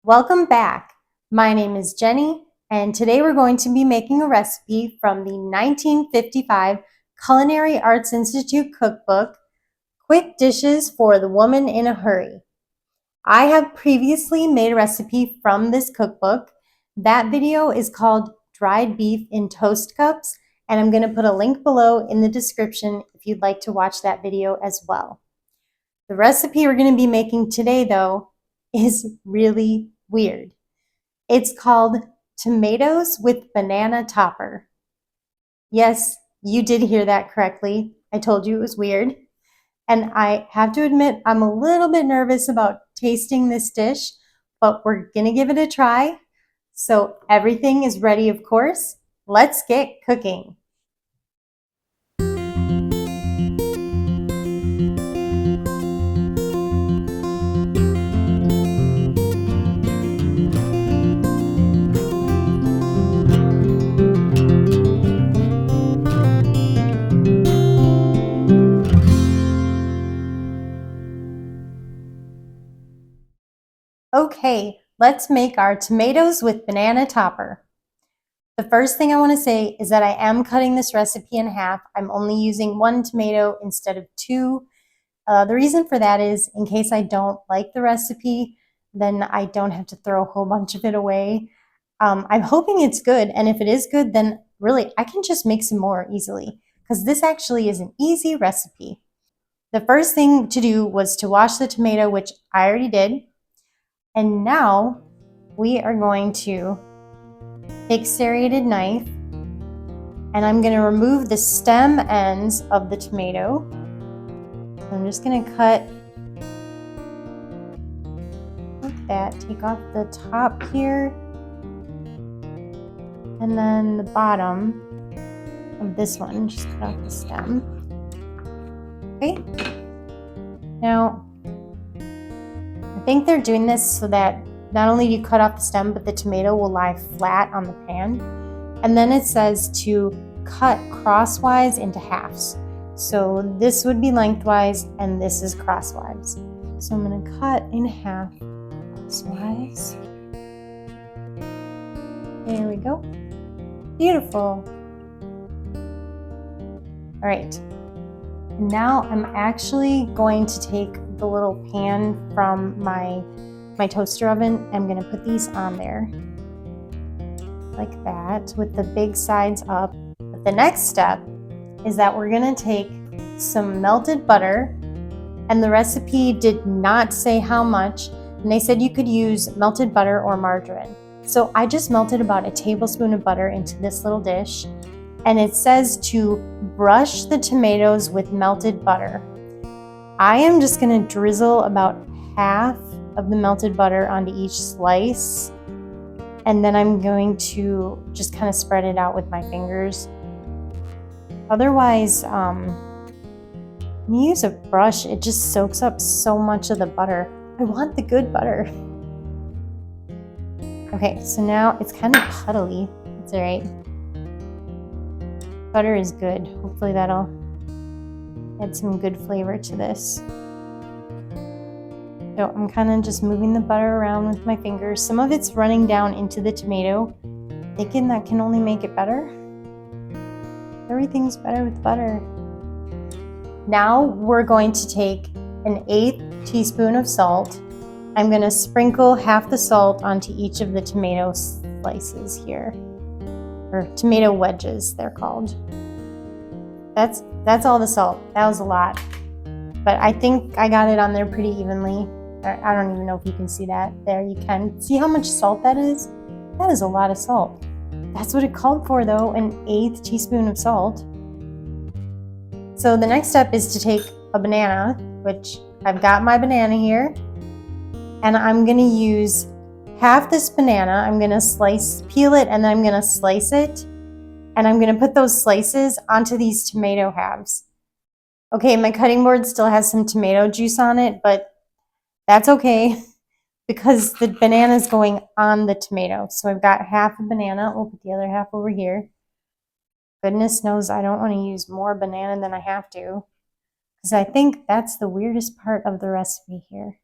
Welcome back. My name is Jenny, and today we're going to be making a recipe from the 1955 Culinary Arts Institute Cookbook, Quick Dishes for the Woman in a Hurry. I have previously made a recipe from this cookbook. That video is called Dried Beef in Toast Cups, and I'm going to put a link below in the description if you'd like to watch that video as well. The recipe we're going to be making today, though, is really weird. It's called tomatoes with banana topper. Yes, you did hear that correctly. I told you it was weird. And I have to admit, I'm a little bit nervous about tasting this dish, but we're gonna give it a try. So everything is ready, of course. Let's get cooking. Okay, let's make our tomatoes with banana topper. The first thing I want to say is that I am cutting this recipe in half. I'm only using one tomato instead of two. The reason for that is in case I don't like the recipe, then I don't have to throw a whole bunch of it away. I'm hoping it's good, and if it is good, then really I can just make some more easily because this actually is an easy recipe. The first thing to do was to wash the tomato, which I already did. And now we are going to take a serrated knife and I'm going to remove the stem ends of the tomato. So I'm just going to cut like that, take off the top here, and then the bottom of this one, just cut off the stem. Okay, now I think they're doing this so that not only do you cut off the stem, but the tomato will lie flat on the pan. And then it says to cut crosswise into halves. So this would be lengthwise and this is crosswise. So I'm going to cut in half crosswise. There we go. Beautiful. All right. And now I'm actually going to take the little pan from my toaster oven. I'm going to put these on there like that with the big sides up. But the next step is that we're going to take some melted butter, and the recipe did not say how much, and they said you could use melted butter or margarine. So I just melted about a tablespoon of butter into this little dish, and it says to brush the tomatoes with melted butter. I am just going to drizzle about half of the melted butter onto each slice, and then I'm going to just kind of spread it out with my fingers. Otherwise, when you use a brush, it just soaks up so much of the butter. I want the good butter. Okay, so now it's kind of puddly. That's all right. Butter is good. Hopefully that'll add some good flavor to this. So I'm kind of just moving the butter around with my fingers. Some of it's running down into the tomato, thinking that can only make it better. Everything's better with butter. Now we're going to take an 1/8 teaspoon of salt. I'm going to sprinkle half the salt onto each of the tomato slices here, or tomato wedges they're called. That's all the salt. That was a lot, but I think I got it on there pretty evenly. I don't even know if you can see that. There you can. See how much salt that is? That is a lot of salt. That's what it called for though, an 1/8 teaspoon of salt. So the next step is to take a banana, which I've got my banana here, and I'm gonna use half this banana. I'm gonna peel it, and then I'm gonna slice it, and I'm gonna put those slices onto these tomato halves. Okay, my cutting board still has some tomato juice on it, but that's okay because the banana is going on the tomato. So I've got half a banana. We'll put the other half over here. Goodness knows I don't want to use more banana than I have to, because I think that's the weirdest part of the recipe here.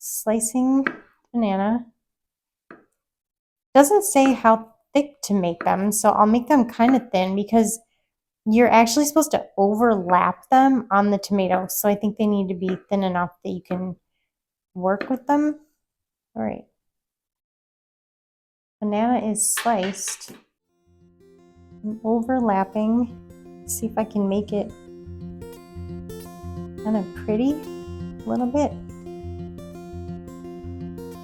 slicing banana. Doesn't say how thick to make them, so I'll make them kind of thin because you're actually supposed to overlap them on the tomatoes. So I think they need to be thin enough that you can work with them. All right. Banana is sliced. I'm overlapping. Let's see if I can make it kind of pretty a little bit.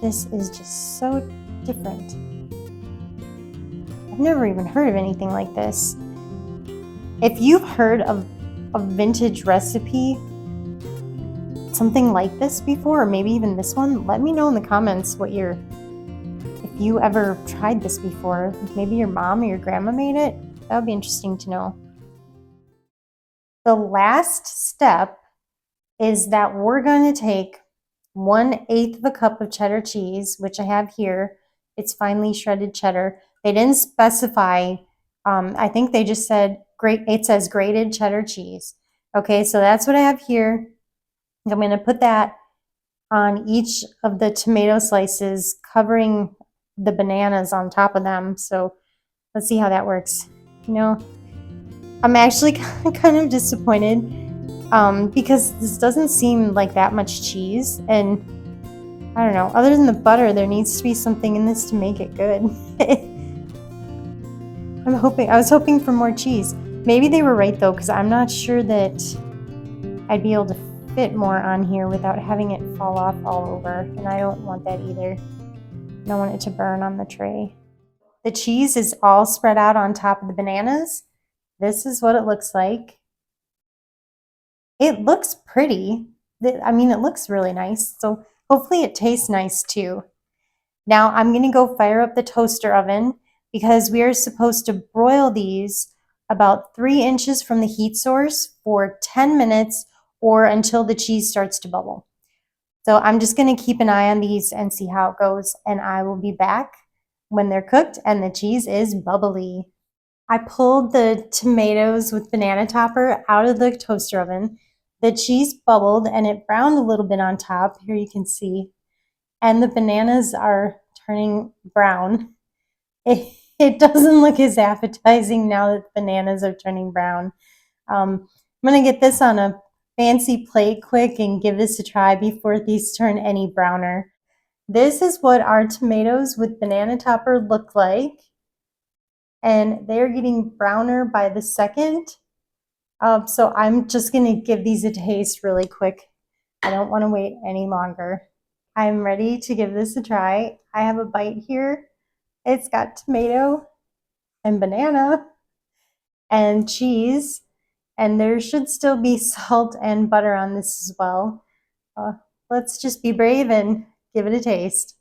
This is just so different. I've never even heard of anything like this. If you've heard of a vintage recipe, something like this before, or maybe even this one, let me know in the comments if you ever tried this before. Maybe your mom or your grandma made it. That would be interesting to know. The last step is that we're going to take 1/8 of a cup of cheddar cheese, which I have here. It's finely shredded cheddar. They didn't specify, I think they just said, it says grated cheddar cheese. Okay, so that's what I have here. I'm going to put that on each of the tomato slices, covering the bananas on top of them. So let's see how that works. You know, I'm actually kind of disappointed because this doesn't seem like that much cheese, and I don't know, other than the butter, there needs to be something in this to make it good. I was hoping for more cheese. Maybe they were right though, because I'm not sure that I'd be able to fit more on here without having it fall off all over, and I don't want that either. I don't want it to burn on the tray. The cheese is all spread out on top of the bananas. This is what it looks like. It looks pretty. I mean, it looks really nice. So hopefully it tastes nice too. Now I'm going to go fire up the toaster oven because we are supposed to broil these about 3 inches from the heat source for 10 minutes or until the cheese starts to bubble. So I'm just going to keep an eye on these and see how it goes, and I will be back when they're cooked and the cheese is bubbly. I pulled the tomatoes with banana topper out of the toaster oven. The cheese bubbled and it browned a little bit on top. Here you can see. And the bananas are turning brown. It doesn't look as appetizing now that the bananas are turning brown. I'm going to get this on a fancy plate quick and give this a try before these turn any browner. This is what our tomatoes with banana topper look like. And they're getting browner by the second. So I'm just going to give these a taste really quick. I don't want to wait any longer. I'm ready to give this a try. I have a bite here. It's got tomato and banana and cheese, and there should still be salt and butter on this as well. Let's just be brave and give it a taste.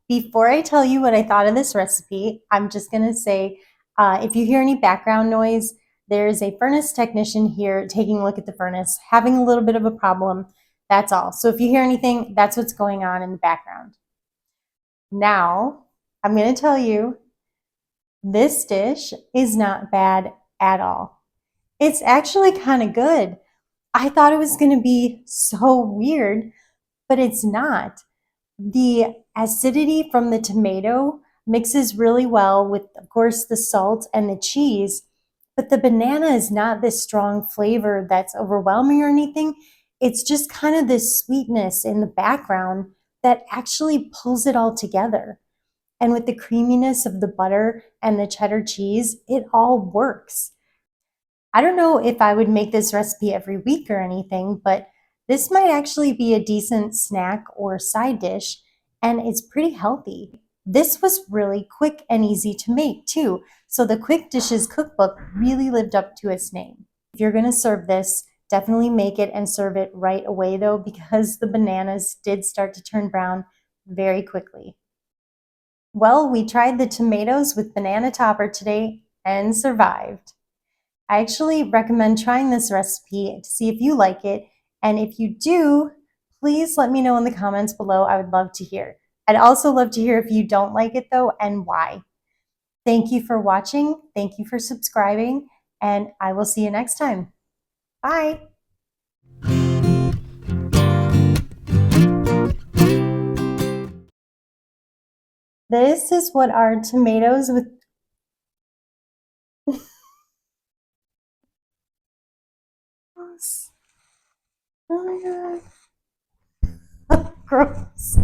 Before I tell you what I thought of this recipe, I'm just going to say, if you hear any background noise, there's a furnace technician here taking a look at the furnace, having a little bit of a problem. That's all. So if you hear anything, that's what's going on in the background. Now, I'm going to tell you, this dish is not bad at all. It's actually kind of good. I thought it was going to be so weird, but it's not. The acidity from the tomato mixes really well with, of course, the salt and the cheese, but the banana is not this strong flavor that's overwhelming or anything. It's just kind of this sweetness in the background that actually pulls it all together. And with the creaminess of the butter and the cheddar cheese, it all works. I don't know if I would make this recipe every week or anything, but this might actually be a decent snack or side dish, and it's pretty healthy. This was really quick and easy to make too, so the Quick Dishes Cookbook really lived up to its name. If you're going to serve this, definitely make it and serve it right away though, because the bananas did start to turn brown very quickly. Well, we tried the tomatoes with banana topper today and survived. I actually recommend trying this recipe to see if you like it, and if you do, please let me know in the comments below. I would love to hear. I'd also love to hear if you don't like it though and why. Thank you for watching. Thank you for subscribing, and I will see you next time. Bye. This is what our tomatoes with oh my god. Gross.